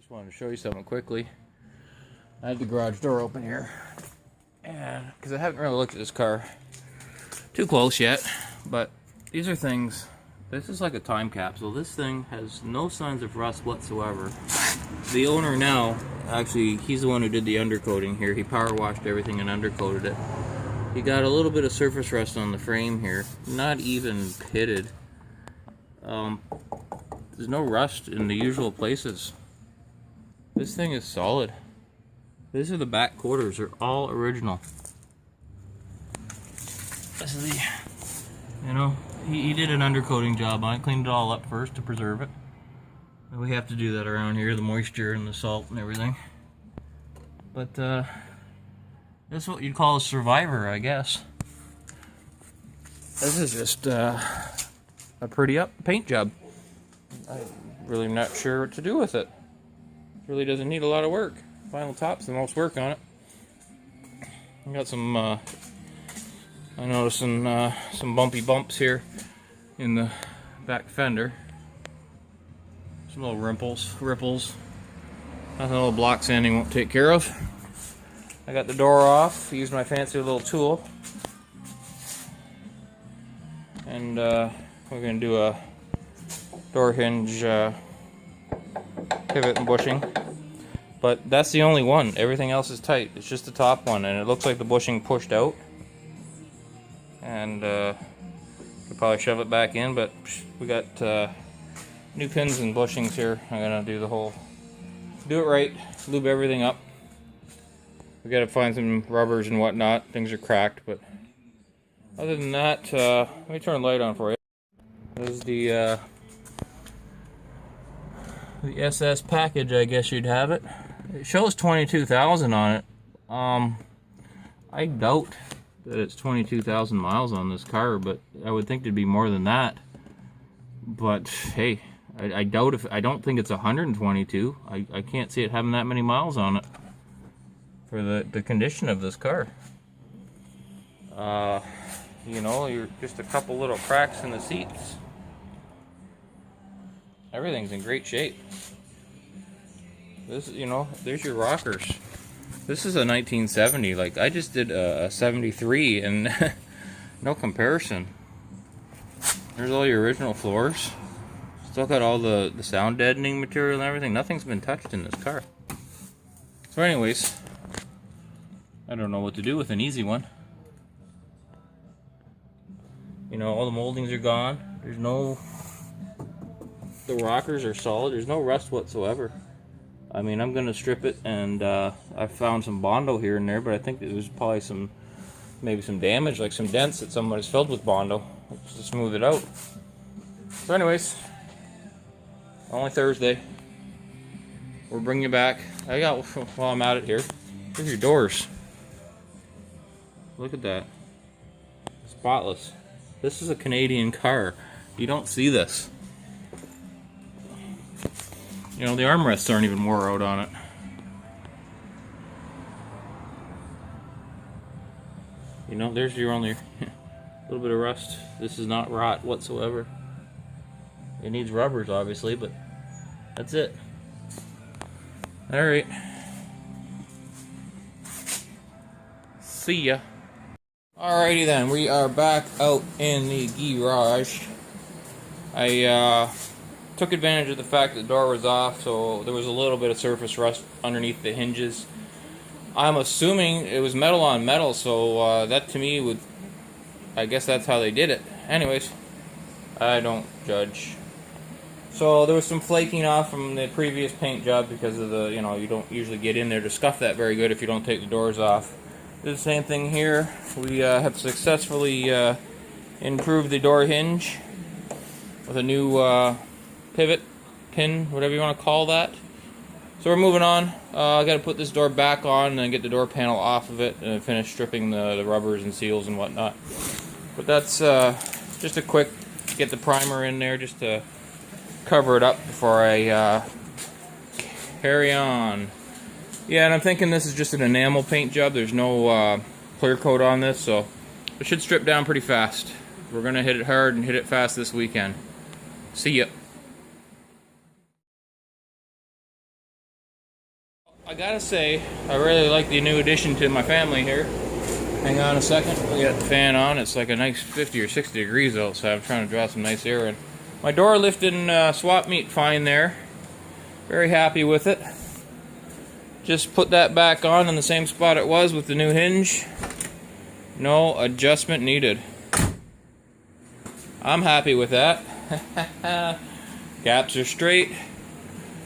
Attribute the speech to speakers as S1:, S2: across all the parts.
S1: Just wanted to show you something quickly. I had the garage door open here, and because I haven't really looked at this car too close yet, but these are things. This is like a time capsule. This thing has no signs of rust whatsoever. The owner now, actually, he's the one who did the undercoating here. He power washed everything and undercoated it. He got a little bit of surface rust on the frame here, not even pitted. There's no rust in the usual places. This thing is solid. These are the back quarters, they're all original. This is the, he did an undercoating job on it, cleaned it all up first to preserve it. And we have to do that around here, the moisture and the salt and everything. But that's what you'd call a survivor, I guess. This is just a pretty up paint job. I'm really not sure what to do with it. It really doesn't need a lot of work. Vinyl top's the most work on it. I got some, I noticed some bumpy bumps here in the back fender. Some little ripples. Nothing a little block sanding won't take care of. I got the door off, used my fancy little tool. And we're going to do a door hinge pivot and bushing. But that's the only one. Everything else is tight. It's just the top one, and it looks like the bushing pushed out. And could probably shove it back in, but we got new pins and bushings here. I'm gonna do it right, lube everything up. We gotta find some rubbers and whatnot. Things are cracked, but other than that, let me turn the light on for you. This is the SS package, I guess you'd have it. It shows 22,000 on it. I doubt that it's 22,000 miles on this car, but I would think it'd be more than that. But hey, I doubt I don't think it's 122. I can't see it having that many miles on it for the condition of this car. You're just a couple little cracks in the seats. Everything's in great shape. This, there's your rockers. This is a 1970. Like, I just did a 73, and no comparison. There's all your original floors. Still got all the sound deadening material and everything. Nothing's been touched in this car. So anyways, I don't know what to do with an easy one. All the moldings are gone. The rockers are solid. There's no rust whatsoever. I mean, I'm going to strip it, and I found some Bondo here and there, but I think there's probably maybe some damage, like some dents that somebody's filled with Bondo to smooth it out. So anyways, only Thursday. We'll bring you back. While I'm at it here, here's your doors. Look at that. Spotless. This is a Canadian car. You don't see this. The armrests aren't even wore out on it. There's your only little bit of rust. This is not rot whatsoever. It needs rubbers, obviously, but that's it. Alright. See ya. Alrighty then, we are back out in the garage. I took advantage of the fact that the door was off, so there was a little bit of surface rust underneath the hinges. I'm assuming it was metal on metal, so that to me I guess that's how they did it. Anyways, I don't judge. So there was some flaking off from the previous paint job because of you don't usually get in there to scuff that very good if you don't take the doors off. The same thing here. We have successfully improved the door hinge with a new pivot, pin, whatever you want to call that. So we're moving on. I got to put this door back on and then get the door panel off of it and finish stripping the rubbers and seals and whatnot. But that's just a quick, get the primer in there just to cover it up before I carry on. Yeah, and I'm thinking this is just an enamel paint job. There's no clear coat on this, so it should strip down pretty fast. We're going to hit it hard and hit it fast this weekend. See ya. I gotta say, I really like the new addition to my family here. Hang on a second. We got the fan on. It's like a nice 50 or 60 degrees outside. I'm trying to draw some nice air in. My door lifting swap meet fine there. Very happy with it. Just put that back on in the same spot it was with the new hinge. No adjustment needed. I'm happy with that. Gaps are straight.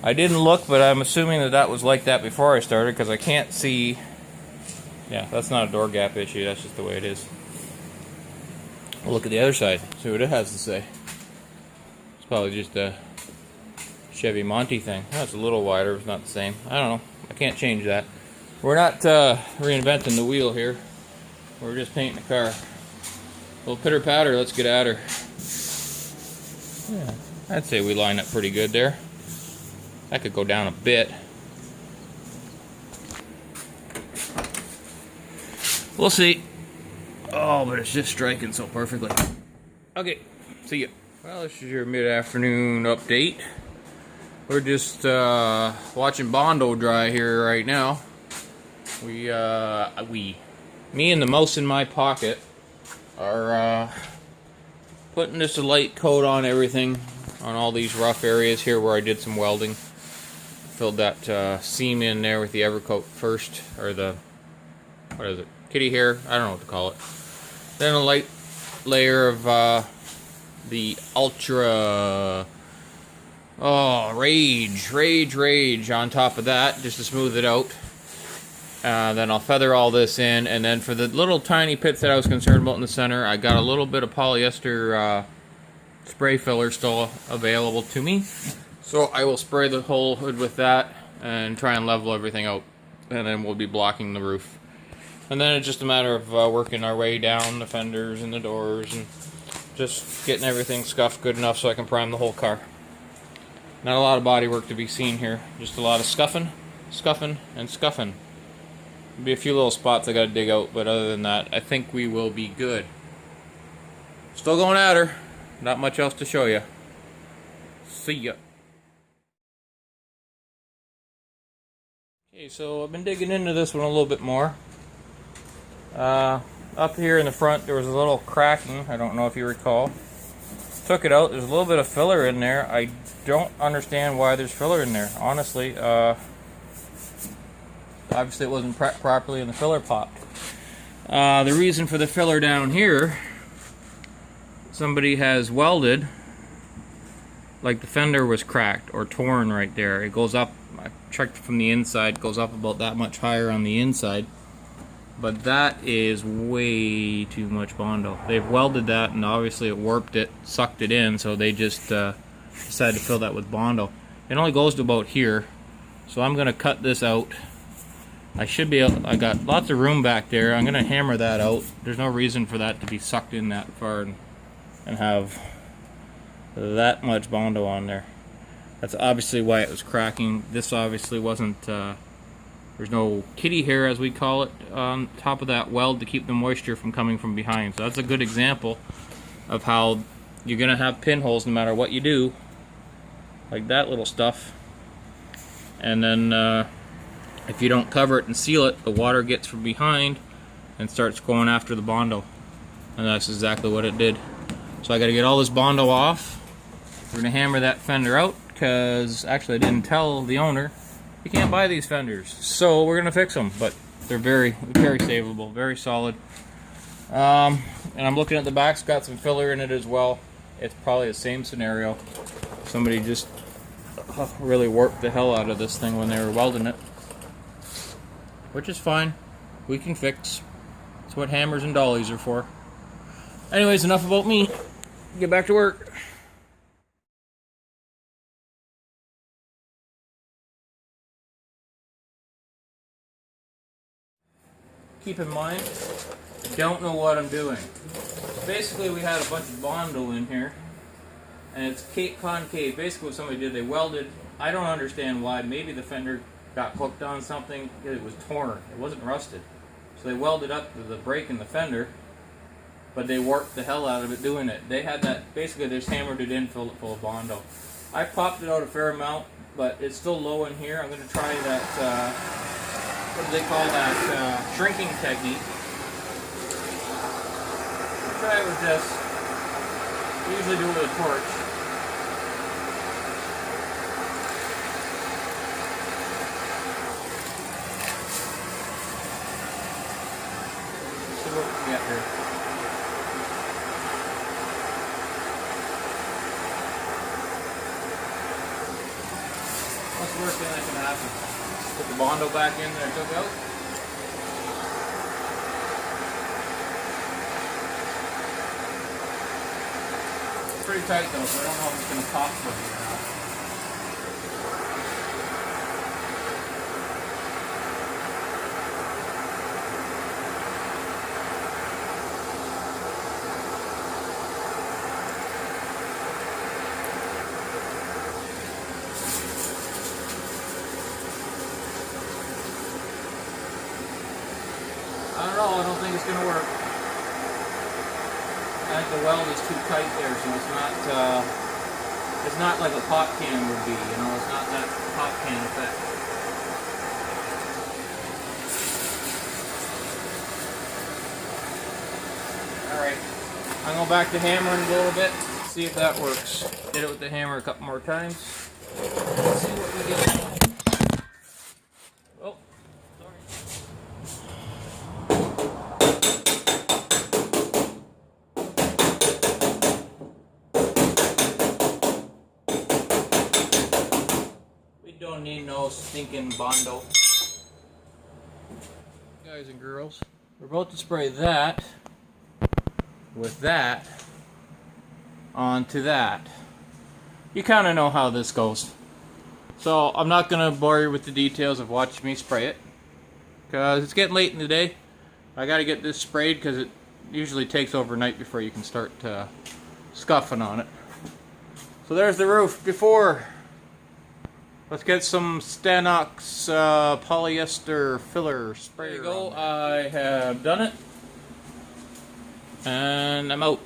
S1: I didn't look, but I'm assuming that that was like that before I started because I can't see. Yeah, that's not a door gap issue. That's just the way it is. We'll look at the other side. See what it has to say. It's probably just a Chevy Monty thing. Oh, it's a little wider. It's not the same. I don't know. I can't change that. We're not reinventing the wheel here. We're just painting the car. A little pitter patter. Let's get at her. Yeah, I'd say we line up pretty good there. That could go down a bit. We'll see. Oh, but it's just striking so perfectly. Okay, see ya. Well, this is your mid-afternoon update. We're just watching Bondo dry here right now. Me and the mouse in my pocket are putting just a light coat on everything, on all these rough areas here where I did some welding. Filled that seam in there with the Evercoat first, or the, what is it, kitty hair? I don't know what to call it. Then a light layer of the Ultra Rage on top of that, just to smooth it out. Then I'll feather all this in, and then for the little tiny pits that I was concerned about in the center, I got a little bit of polyester spray filler still available to me. So I will spray the whole hood with that and try and level everything out, and then we'll be blocking the roof. And then it's just a matter of working our way down the fenders and the doors and just getting everything scuffed good enough so I can prime the whole car. Not a lot of body work to be seen here, just a lot of scuffing, and scuffing. Be a few little spots I gotta dig out, but other than that, I think we will be good. Still going at her. Not much else to show you. See ya. Okay, so I've been digging into this one a little bit more. Up here in the front there was a little cracking, I don't know if you recall. Took it out, there's a little bit of filler in there. I don't understand why there's filler in there, honestly. Obviously it wasn't prepped properly and the filler popped. The reason for the filler down here, somebody has welded, like the fender was cracked or torn right there. It goes up, I checked from the inside, goes up about that much higher on the inside. But that is way too much Bondo. They've welded that and obviously it warped it, sucked it in, so they just decided to fill that with Bondo. It only goes to about here, so I'm going to cut this out. I should be able, I got lots of room back there. I'm going to hammer that out. There's no reason for that to be sucked in that far and have that much Bondo on there. That's obviously why it was cracking. This obviously wasn't, there's no kitty hair, as we call it, on top of that weld to keep the moisture from coming from behind. So that's a good example of how you're going to have pinholes no matter what you do. Like that little stuff. And then if you don't cover it and seal it, the water gets from behind and starts going after the Bondo. And that's exactly what it did. So I got to get all this Bondo off. We're going to hammer that fender out, because actually I didn't tell the owner you can't buy these fenders. So we're going to fix them, but they're very, very savable, very solid. And I'm looking at the back, it's got some filler in it as well. It's probably the same scenario. Somebody just really warped the hell out of this thing when they were welding it. Which is fine. We can fix. That's what hammers and dollies are for. Anyways, enough about me. Get back to work. Keep in mind, I don't know what I'm doing. Basically, we had a bunch of Bondo in here, and it's concave. Basically, what somebody did, they welded. I don't understand why. Maybe the fender got hooked on something. It was torn. It wasn't rusted. So they welded up to the break in the fender, but they warped the hell out of it doing it. They had that, basically they just hammered it in, filled it full of Bondo. I popped it out a fair amount, but it's still low in here. I'm going to try that, what do they call that, shrinking technique. Try it with this. I usually do it with a torch. See what we can get here. What's the worst thing that can happen? Put the Bondo back in there, took out. Pretty tight though, so I don't know if it's going to pop for me or not. I don't know, I don't think it's going to work. I think the weld is too tight there, so it's not like a pop can would be, you know, it's not that pop can effect. Alright, I'm going back to hammering a little bit, see if that works. Hit it with the hammer a couple more times. Let's see what we get. Oh, don't need no stinking Bondo. Guys and girls, we're about to spray that with that onto that. You kind of know how this goes. So I'm not going to bore you with the details of watching me spray it, because it's getting late in the day. I got to get this sprayed because it usually takes overnight before you can start scuffing on it. So there's the roof before. Let's get some Stanox polyester filler spray. There you go. I have done it. And I'm out.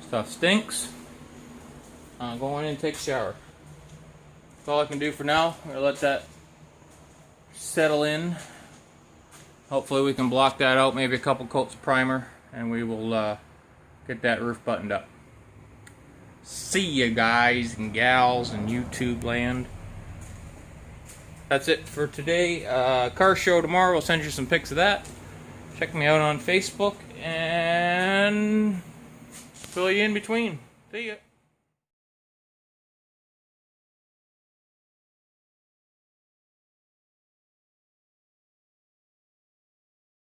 S1: Stuff stinks. I'm going in and take a shower. That's all I can do for now. I'm going to let that settle in. Hopefully we can block that out. Maybe a couple coats of primer. And we will get that roof buttoned up. See you guys and gals in YouTube land. That's it for today. Car show tomorrow. We'll send you some pics of that. Check me out on Facebook and fill you in between. See ya.